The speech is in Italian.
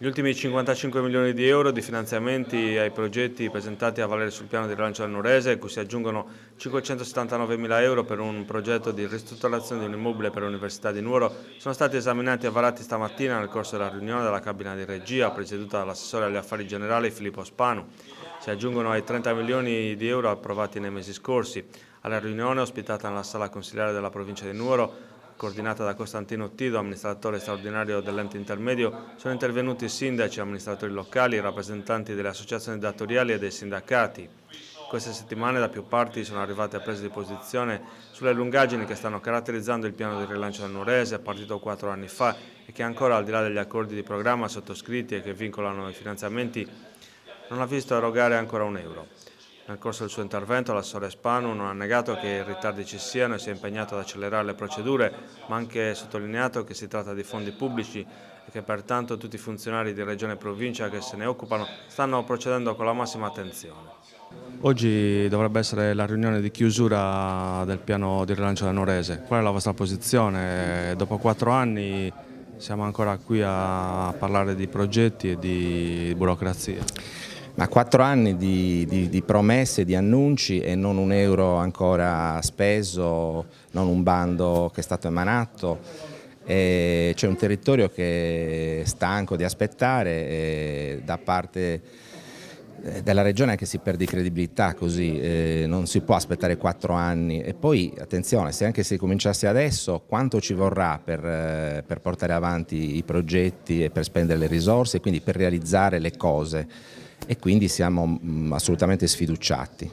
Gli ultimi 55 milioni di euro di finanziamenti ai progetti presentati a valere sul piano di rilancio del Nuorese, cui si aggiungono 579 mila euro per un progetto di ristrutturazione di un immobile per l'Università di Nuoro, sono stati esaminati e varati stamattina nel corso della riunione della cabina di regia, presieduta dall'assessore agli affari generali Filippo Spanu. Si aggiungono ai 30 milioni di euro approvati nei mesi scorsi. Alla riunione, ospitata nella sala consiliare della provincia di Nuoro, coordinata da Costantino Tido, amministratore straordinario dell'ente intermedio, sono intervenuti sindaci, amministratori locali, rappresentanti delle associazioni datoriali e dei sindacati. Queste settimane da più parti sono arrivate prese di posizione sulle lungaggini che stanno caratterizzando il piano di rilancio del Nuorese, partito 4 anni fa e che ancora, al di là degli accordi di programma sottoscritti e che vincolano i finanziamenti, non ha visto erogare ancora un euro. Nel corso del suo intervento l'assessore Spanu non ha negato che i ritardi ci siano e si è impegnato ad accelerare le procedure, ma ha anche sottolineato che si tratta di fondi pubblici e che pertanto tutti i funzionari di Regione e Provincia che se ne occupano stanno procedendo con la massima attenzione. Oggi dovrebbe essere la riunione di chiusura del piano di rilancio del Nuorese. Qual è la vostra posizione? Dopo 4 anni siamo ancora qui a parlare di progetti e di burocrazia. Ma 4 anni di promesse, di annunci e non un euro ancora speso, non un bando che è stato emanato. C'è un territorio che è stanco di aspettare da parte della Regione, anche si perde credibilità così, non si può aspettare 4 anni. E poi attenzione, se anche si cominciasse adesso, quanto ci vorrà per portare avanti i progetti e per spendere le risorse e quindi per realizzare le cose? E quindi siamo assolutamente sfiduciati.